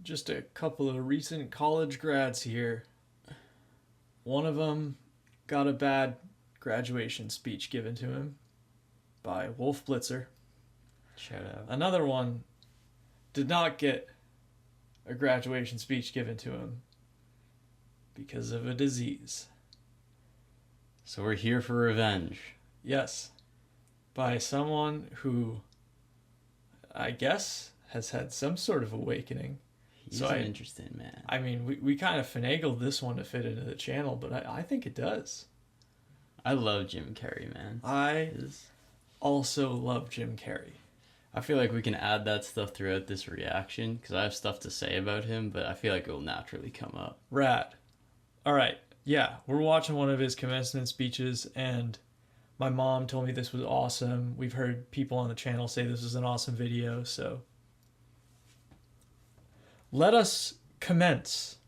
just a couple of recent college grads here. One of them got a bad graduation speech given to him by Wolf Blitzer. Shout out. Another one did not get a graduation speech given to him because of a disease. So we're here for revenge. Yes. By someone who, I guess, has had some sort of awakening. He's an interesting man. I mean, we kind of finagled this one to fit into the channel, but I think it does. I love Jim Carrey, man. I also love Jim Carrey. I feel like we can add that stuff throughout this reaction because I have stuff to say about him, but I feel like it will naturally come up. Rad. All right. Yeah, we're watching one of his commencement speeches, and my mom told me this was awesome. We've heard people on the channel say this was an awesome video, so let us commence.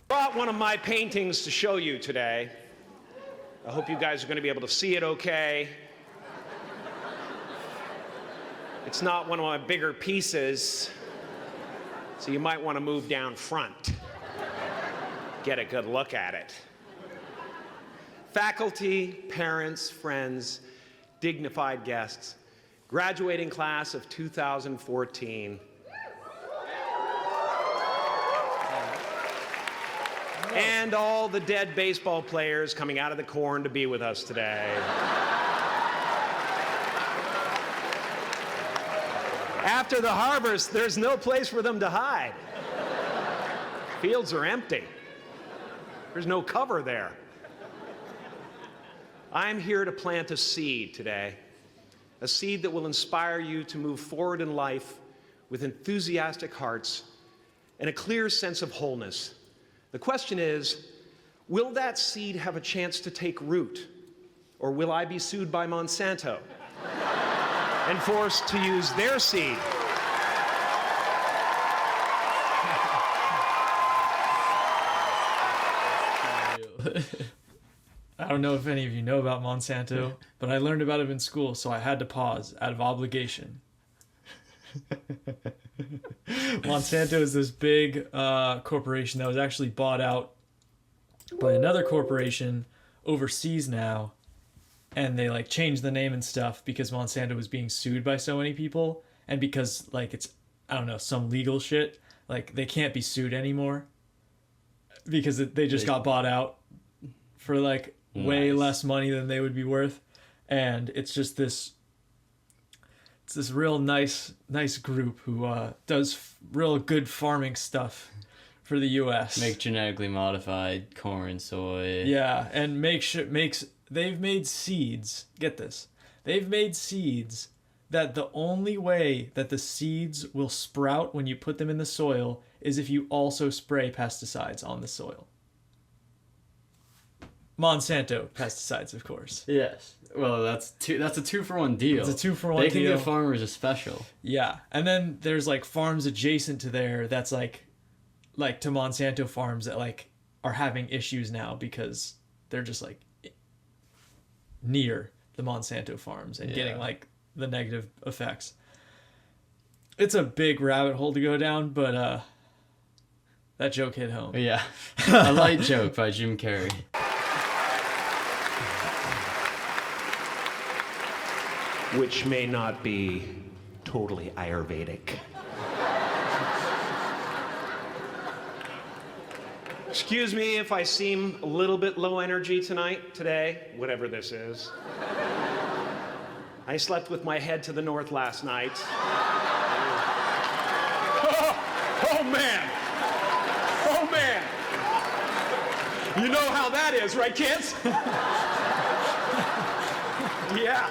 Brought one of my paintings to show you today. I hope you guys are going to be able to see it okay. It's not one of my bigger pieces, so you might want to move down front. Get a good look at it. Faculty, parents, friends, dignified guests, graduating class of 2014. And all the dead baseball players coming out of the corn to be with us today. After the harvest, there's no place for them to hide. Fields are empty. There's no cover there. I'm here to plant a seed today, a seed that will inspire you to move forward in life with enthusiastic hearts and a clear sense of wholeness. The question is, will that seed have a chance to take root, or will I be sued by Monsanto and forced to use their seed? I don't know if any of you know about Monsanto, but I learned about it in school, so I had to pause out of obligation. Monsanto is this big corporation that was actually bought out by another corporation overseas now, and they like changed the name and stuff because Monsanto was being sued by so many people, and because like it's, I don't know, some legal shit, like they can't be sued anymore because they just got bought out for like way less money than they would be worth. And it's just this real nice group who does real good farming stuff for the US. Make genetically modified corn, soy. Yeah, and they've made seeds. Get this. They've made seeds that the only way that the seeds will sprout when you put them in the soil is if you also spray pesticides on the soil. Monsanto pesticides, of course. Yes. Well, that's a 2-for-1 deal. It's a 2-for-1 deal. They can give farmers a special. Yeah. And then there's like farms adjacent to there that's like to Monsanto farms that like are having issues now because they're just like near the Monsanto farms and getting like the negative effects. It's a big rabbit hole to go down, but that joke hit home. Yeah. A light joke by Jim Carrey. Which may not be totally Ayurvedic. Excuse me if I seem a little bit low energy today, whatever this is. I slept with my head to the north last night. Oh man! Oh man! You know how that is, right, kids? Yeah.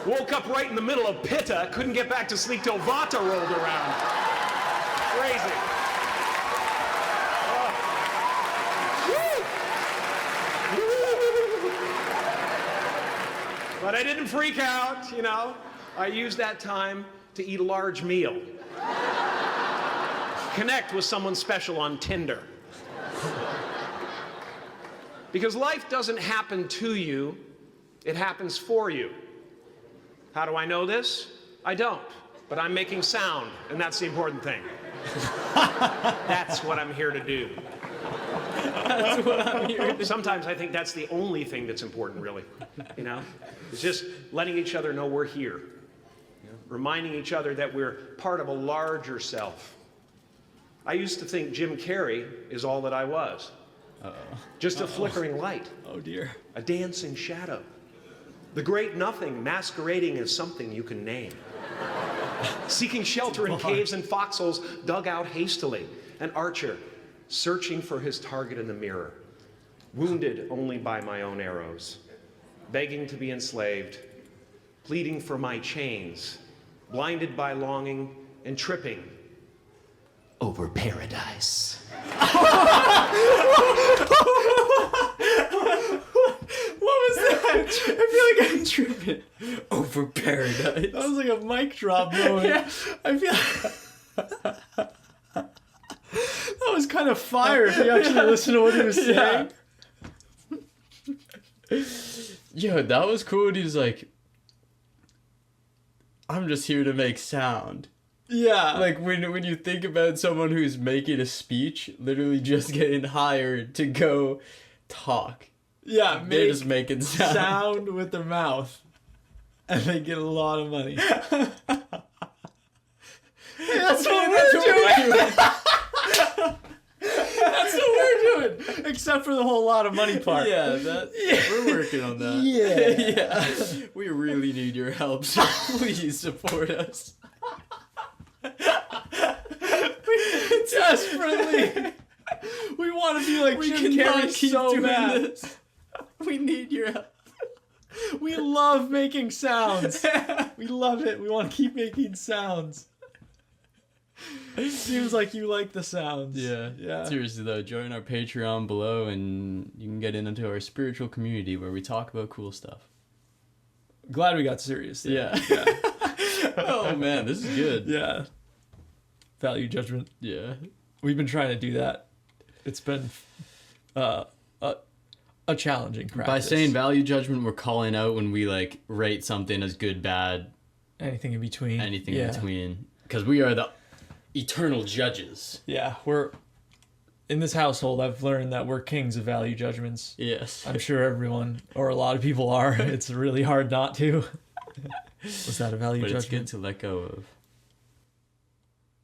Woke up right in the middle of Pitta, couldn't get back to sleep till Vata rolled around. Crazy. But I didn't freak out, you know. I used that time to eat a large meal. Connect with someone special on Tinder. Because life doesn't happen to you, it happens for you. How do I know this? I don't. but I'm making sound, and that's the important thing. That's what I'm here to do. That's what I'm hearing. Sometimes I think that's the only thing that's important, really. You know? It's just letting each other know we're here. Reminding each other that we're part of a larger self. I used to think Jim Carrey is all that I was. Just a flickering light. Oh dear. A dancing shadow. The great nothing masquerading as something you can name. Seeking shelter in caves and foxholes dug out hastily. An archer searching for his target in the mirror. Wounded only by my own arrows. Begging to be enslaved. Pleading for my chains. Blinded by longing and tripping over paradise. What was that? I feel like I'm tripping over paradise. That was like a mic drop moment. Yeah. I feel that was kind of fire if you actually listen to what he was saying. Yo, that was cool. He was like, I'm just here to make sound. Yeah. Like when you think about someone who's making a speech, literally just getting hired to go talk. Yeah, They're just making sound with their mouth. And they get a lot of money. Hey, that's what we're doing. That's what we're doing. Except for the whole lot of money part. Yeah, we're working on that. Yeah. We really need your help, so please support us. Desperately. We want to be like Jim Carrey so bad. This. We need your help. We love making sounds. We love it. We want to keep making sounds. Seems like you like the sounds. Yeah. Seriously though, join our Patreon below and you can get into our spiritual community where we talk about cool stuff. Glad we got serious there. Yeah. Oh man, this is good. Yeah. Value judgment. Yeah. We've been trying to do that. It's been a challenging practice. By saying value judgment, we're calling out when we like rate something as good, bad, anything in between. anything in between. Because we are the eternal judges. Yeah, we're in this household. I've learned that we're kings of value judgments. Yes. I'm sure everyone or a lot of people are. It's really hard not to. Was that a value But judgment? it's good to let go of.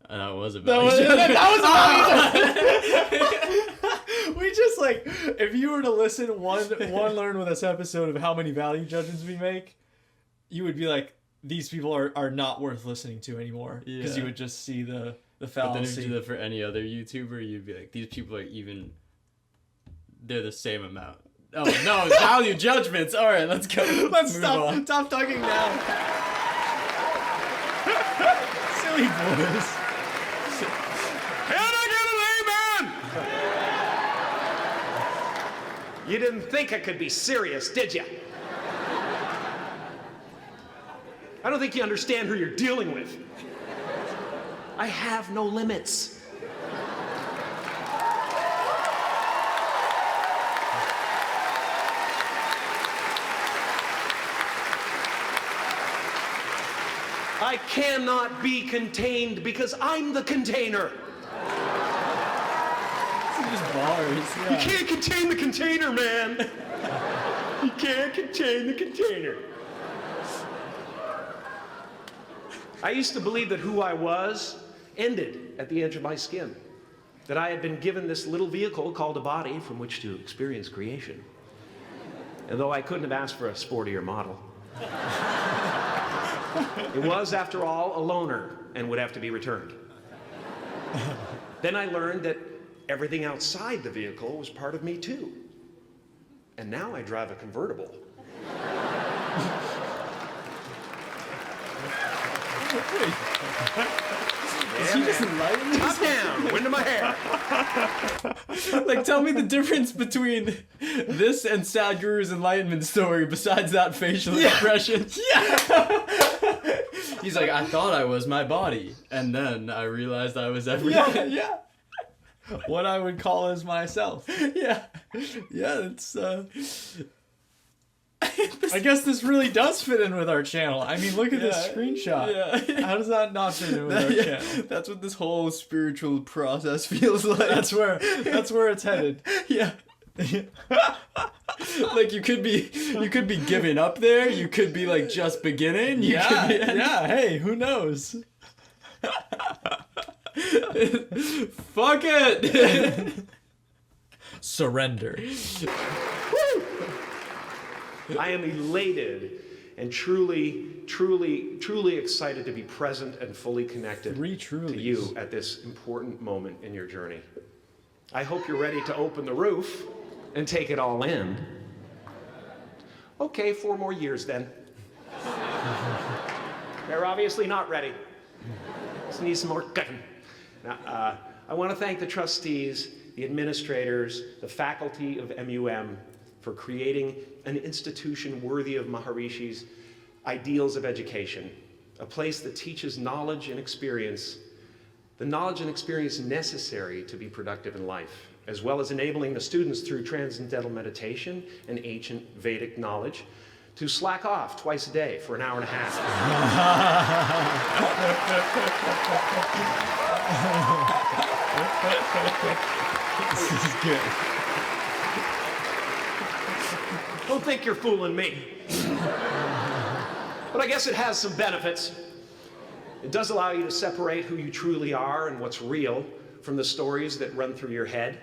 That was a value judgment. That was a value judgment. We just like, if you were to listen learn with this episode of how many value judgments we make, you would be like, these people are not worth listening to anymore. Because you would just see the fallacy. But then if you do that for any other YouTuber, you'd be like, these people are they're the same amount. Oh no, value judgments. All right, let's go. Let's Move on. stop talking now. Silly boys. Can I get an amen? You didn't think I could be serious, did you? I don't think you understand who you're dealing with. I have no limits. I cannot be contained because I'm the container. Just bars. You can't contain the container, man. You can't contain the container. I used to believe that who I was ended at the edge of my skin. That I had been given this little vehicle called a body from which to experience creation. And though I couldn't have asked for a sportier model. It was, after all, a loaner and would have to be returned. Then I learned that everything outside the vehicle was part of me too. And now I drive a convertible. Is he just enlightening me? Top down, wind of my hair. Like, tell me the difference between this and Sadhguru's enlightenment story besides that facial expression. Yeah. He's like, I thought I was my body, and then I realized I was everything. Yeah. What I would call as myself. Yeah. Yeah, it's I guess this really does fit in with our channel. I mean, look at this screenshot. Yeah. How does that not fit in with our channel? That's what this whole spiritual process feels like. That's where it's headed. Yeah. Like you could be giving up there. You could be like just beginning. You could be, yeah. Hey, who knows? Fuck it. Surrender. I am elated and truly excited to be present and fully connected to you at this important moment in your journey. I hope you're ready to open the roof and take it all in. Okay, 4 more years then. They're obviously not ready. Just need some more cooking. Now, I want to thank the trustees, the administrators, the faculty of MUM for creating an institution worthy of Maharishi's ideals of education, a place that teaches knowledge and experience, the knowledge and experience necessary to be productive in life, as well as enabling the students through transcendental meditation and ancient Vedic knowledge to slack off twice a day for an hour and a half. This is good. Don't think you're fooling me. But I guess it has some benefits. It does allow you to separate who you truly are and what's real from the stories that run through your head.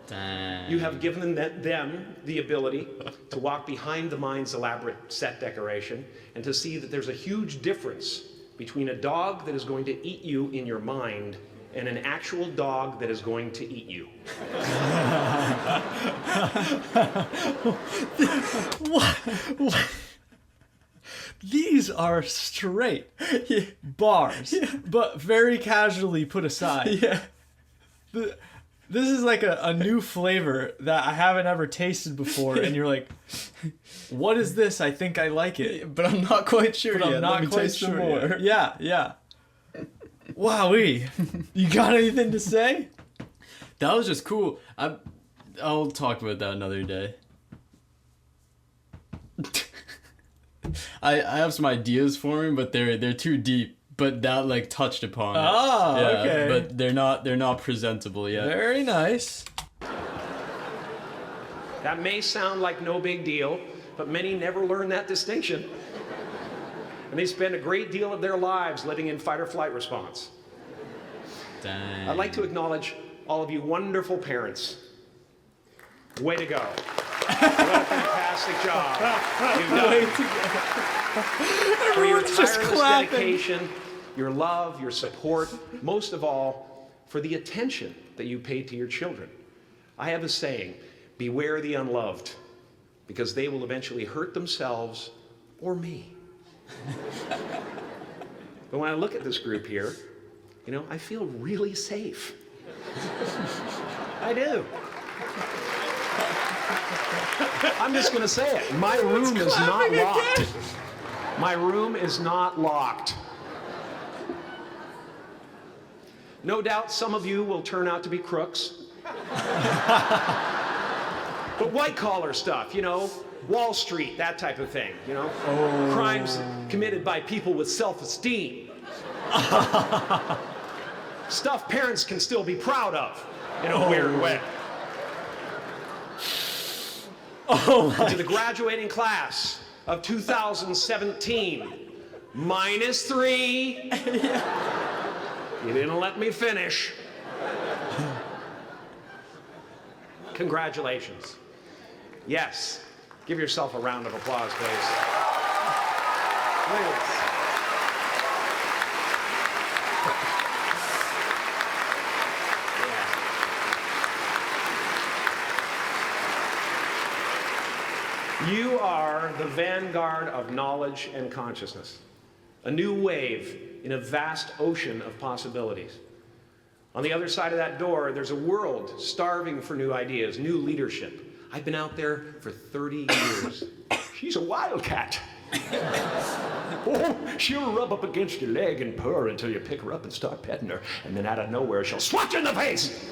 Dang. You have given them the ability to walk behind the mind's elaborate set decoration and to see that there's a huge difference between a dog that is going to eat you in your mind and an actual dog that is going to eat you. What? These are straight bars, but very casually put aside. Yeah. This is like a new flavor that I haven't ever tasted before, and you're like, what is this? I think I like it. But I'm not quite sure But yet. I'm not Let me quite taste some sure more. yet. Yeah. Wowee. You got anything to say? That was just cool. I'll talk about that another day. I have some ideas for him, but they're too deep. But that like touched upon it. Oh, okay. But they're not presentable yet. Very nice. That may sound like no big deal, but many never learn that distinction. And they spend a great deal of their lives living in fight or flight response. Dang. I'd like to acknowledge all of you wonderful parents. Way to go. What a fantastic job you've done. For your Everyone's just tireless clapping. dedication, your love, your support, most of all, for the attention that you pay to your children. I have a saying, beware the unloved, because they will eventually hurt themselves or me. But when I look at this group here, you know, I feel really safe. I do. I'm just going to say it. My room is not locked. My room is not locked. No doubt some of you will turn out to be crooks. But white-collar stuff, you know, Wall Street, that type of thing, you know? Crimes committed by people with self-esteem. Stuff parents can still be proud of in a weird way. To the graduating class of 2017, -3. You didn't let me finish. Congratulations. Yes. Give yourself a round of applause, please. Please. You are the vanguard of knowledge and consciousness, a new wave in a vast ocean of possibilities. On the other side of that door, there's a world starving for new ideas, new leadership. I've been out there for 30 years. She's a wildcat. Oh, she'll rub up against your leg and purr until you pick her up and start petting her, and then out of nowhere, she'll swat you in the face.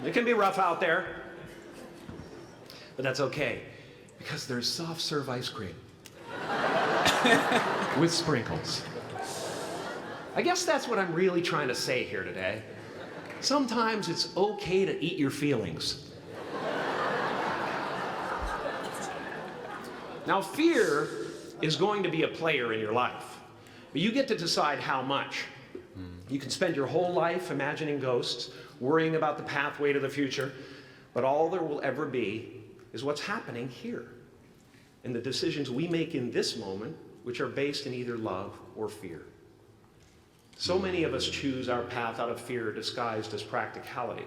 It can be rough out there, but that's okay, because there's soft serve ice cream with sprinkles. I guess that's what I'm really trying to say here today. Sometimes it's okay to eat your feelings. Now, fear is going to be a player in your life, but you get to decide how much. You can spend your whole life imagining ghosts, worrying about the pathway to the future, but all there will ever be is what's happening here, and the decisions we make in this moment, which are based in either love or fear. So many of us choose our path out of fear disguised as practicality.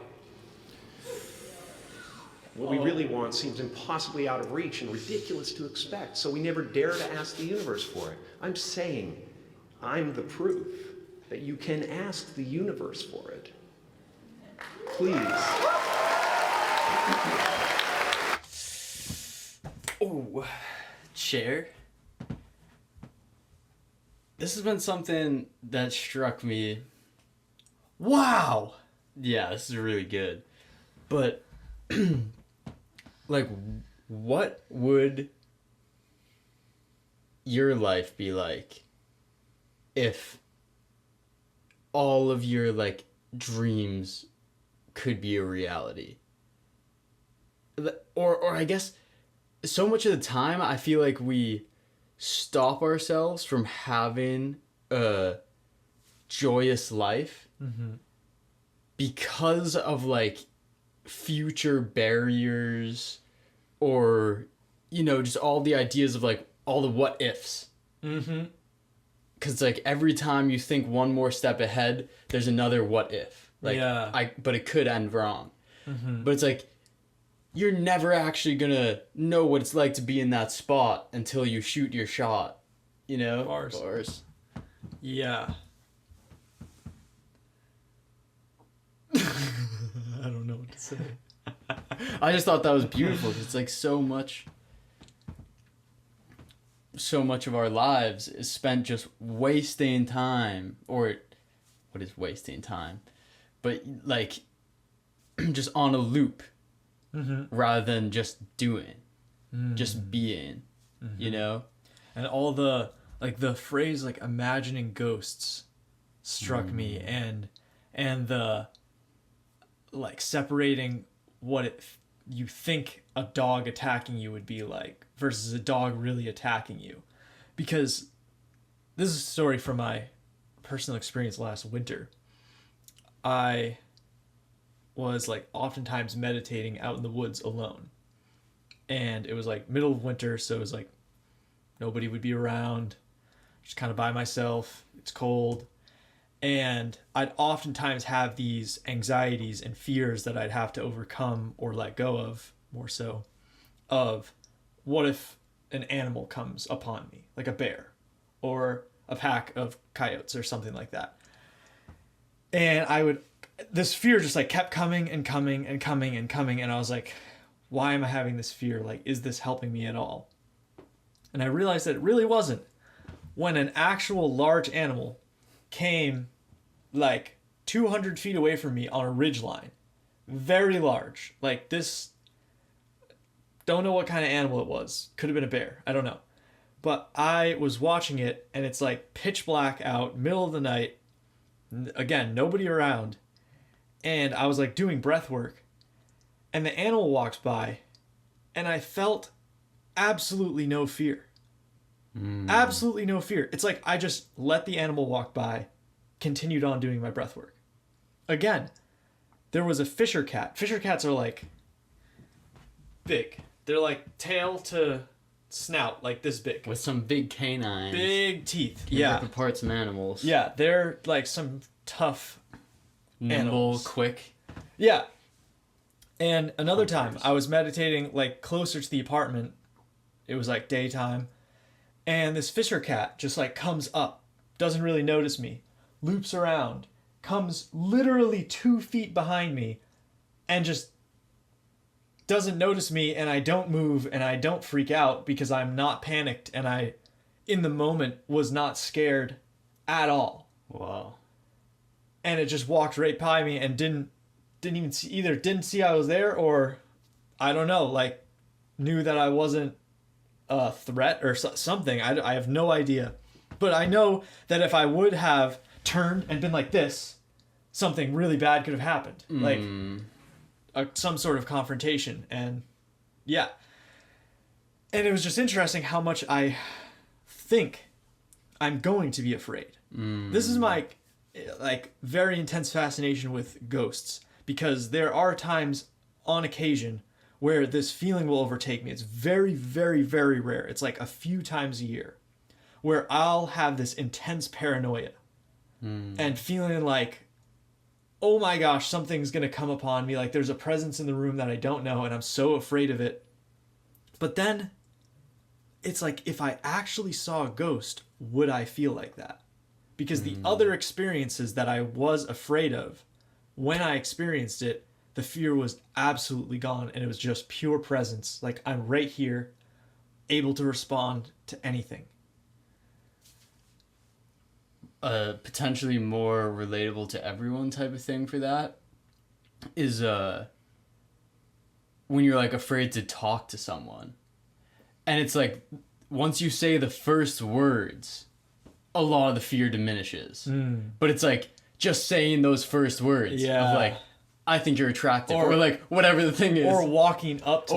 What we really want seems impossibly out of reach and ridiculous to expect, so we never dare to ask the universe for it. I'm saying I'm the proof that you can ask the universe for it. Please. Oh, chair. This has been something that struck me. Wow. Yeah, this is really good. But, like, what would your life be like if all of your, like, dreams could be a reality? Or I guess, so much of the time, I feel like we stop ourselves from having a joyous life because of, like, future barriers or, you know, just all the ideas of, like, all the what ifs. Because, like, every time you think one more step ahead, there's another what if. Like, yeah. But it could end wrong. But it's like, you're never actually gonna know what it's like to be in that spot until you shoot your shot. You know? Bars. Yeah. I don't know what to say. I just thought that was beautiful. 'Cause it's like so much of our lives is spent just wasting time. Or, what is wasting time? But, like, just on a loop. Rather than just doing. Just being. You know? And all the, like, the phrase, like, imagining ghosts struck me. And the, like, separating what you think a dog attacking you would be like versus a dog really attacking you. Because this is a story from my personal experience last winter. I was, like, oftentimes meditating out in the woods alone. And it was, like, middle of winter, so it was, like, nobody would be around. Just kind of by myself. It's cold. And I'd oftentimes have these anxieties and fears that I'd have to overcome or let go of, more so, of what if an animal comes upon me, like a bear or a pack of coyotes or something like that. And this fear just, like, kept coming and coming and coming and coming. And I was like, why am I having this fear? Like, is this helping me at all? And I realized that it really wasn't. When an actual large animal came, like, 200 feet away from me on a ridgeline, very large, like, this, don't know what kind of animal it was. Could have been a bear. I don't know. But I was watching it, and it's, like, pitch black out, middle of the night. Again, nobody around. And I was, like, doing breath work. And the animal walks by. And I felt absolutely no fear. Absolutely no fear. It's like I just let the animal walk by, continued on doing my breath work. Again, there was a fisher cat. Fisher cats are, like, big. They're, like, tail to snout, like, this big. With some big canines. Big teeth. Yeah. Like the parts of animals. Yeah, they're, like, some tough nimble, animals. quick. Yeah. And another time, I was meditating, like, closer to the apartment. It was, like, daytime. And this fisher cat just, like, comes up. Doesn't really notice me. Loops around. Comes literally 2 feet behind me. And just doesn't notice me. And I don't move. And I don't freak out because I'm not panicked. And I, in the moment, was not scared at all. Wow. And it just walked right by me and didn't didn't see I was there, or I don't know, like knew that I wasn't a threat or something. I have no idea. But I know that if I would have turned and been like this, something really bad could have happened. Like some sort of confrontation. And yeah. And it was just interesting how much I think I'm going to be afraid. This is my like very intense fascination with ghosts, because there are times on occasion where this feeling will overtake me. It's very, very, very rare. It's like a few times a year where I'll have this intense paranoia and feeling like, oh my gosh, something's going to come upon me. Like there's a presence in the room that I don't know, and I'm so afraid of it. But then it's like, if I actually saw a ghost, would I feel like that? Because the other experiences that I was afraid of, when I experienced it, the fear was absolutely gone, and it was just pure presence. Like I'm right here, able to respond to anything. Potentially more relatable to everyone type of thing for that is when you're like afraid to talk to someone. And it's like, once you say the first words, a lot of the fear diminishes. But it's like, just saying those first words of like, I think you're attractive, or like whatever the thing is, or walking up to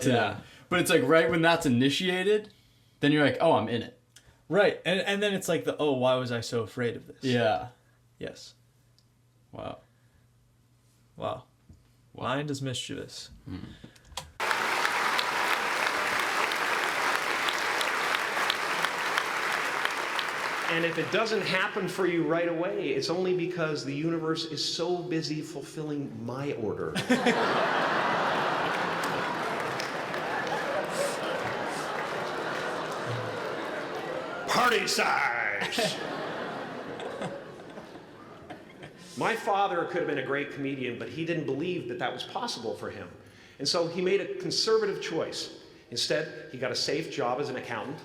them. But it's like right when that's initiated, then you're like, oh, I'm in it. Right. And then it's like why was I so afraid of this? Yeah. Yes. Wow. Mind is mischievous. And if it doesn't happen for you right away, it's only because the universe is so busy fulfilling my order. Party size! My father could have been a great comedian, but he didn't believe that that was possible for him. And so he made a conservative choice. Instead, he got a safe job as an accountant.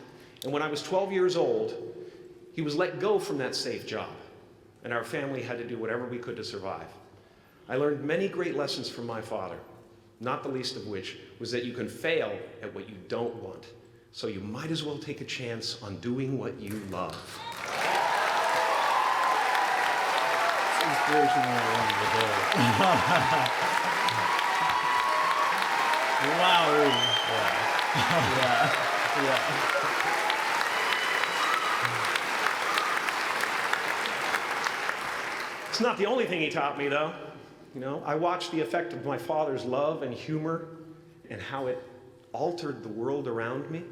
And when I was 12 years old, he was let go from that safe job, and our family had to do whatever we could to survive. I learned many great lessons from my father, not the least of which was that you can fail at what you don't want, so you might as well take a chance on doing what you love. Wow. Yeah. It's not the only thing he taught me, though. You know, I watched the effect of my father's love and humor and how it altered the world around me.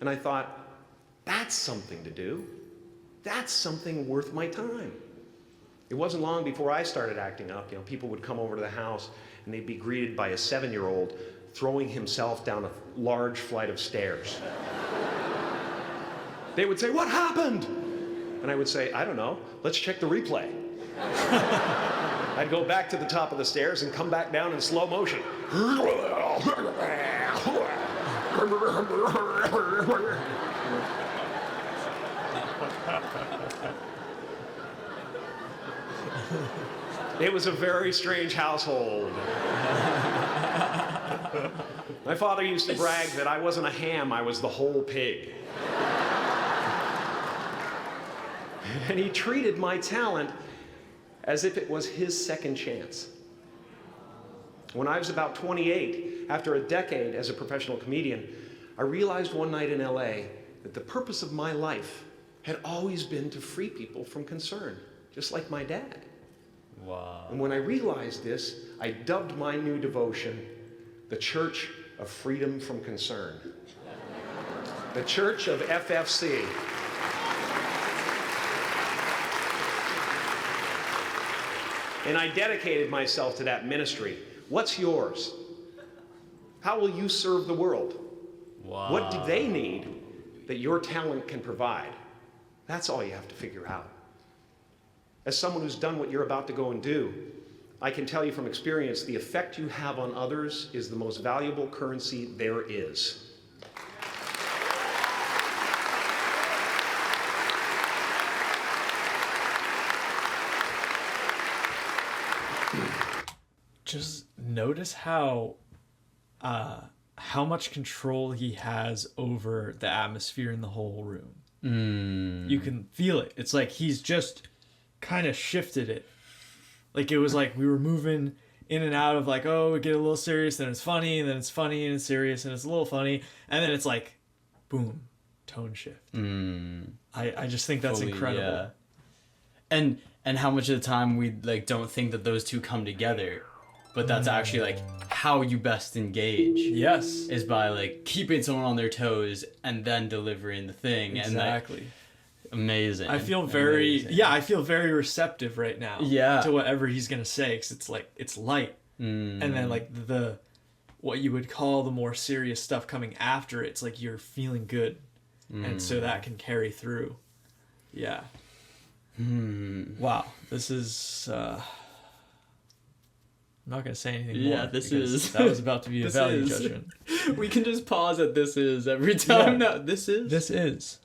And I thought, that's something to do. That's something worth my time. It wasn't long before I started acting up. You know, people would come over to the house and they'd be greeted by a 7-year-old throwing himself down a large flight of stairs. They would say, "What happened?" And I would say, "I don't know. Let's check the replay." I'd go back to the top of the stairs and come back down in slow motion. It was a very strange household. My father used to brag that I wasn't a ham, I was the whole pig. And he treated my talent as if it was his second chance. When I was about 28, after a decade as a professional comedian, I realized one night in LA that the purpose of my life had always been to free people from concern, just like my dad. Wow. And when I realized this, I dubbed my new devotion the Church of Freedom from Concern. The Church of FFC. And I dedicated myself to that ministry. What's yours? How will you serve the world? Wow. What do they need that your talent can provide? That's all you have to figure out. As someone who's done what you're about to go and do, I can tell you from experience, the effect you have on others is the most valuable currency there is. just notice how much control he has over the atmosphere in the whole room. You can feel it. It's like he's just kind of shifted it. Like it was like we were moving in and out of like, oh, we get a little serious, then it's funny, and then it's funny and it's serious and it's a little funny, and then it's like, boom, tone shift. I just think that's incredible. Yeah. And how much of the time we like don't think that those two come together, but that's actually like how you best engage. Yes. Is by like keeping someone on their toes and then delivering the thing. Exactly. And like, amazing. I feel I feel very receptive right now. Yeah. To whatever he's gonna say, because it's like it's light, and then like the what you would call the more serious stuff coming after it, it's like you're feeling good, and so that can carry through. Yeah. Wow. This is. I'm not gonna say anything more. Yeah, this is. That was about to be a value judgment. We can just pause at "this is" every time. Yeah. No, this is. This is.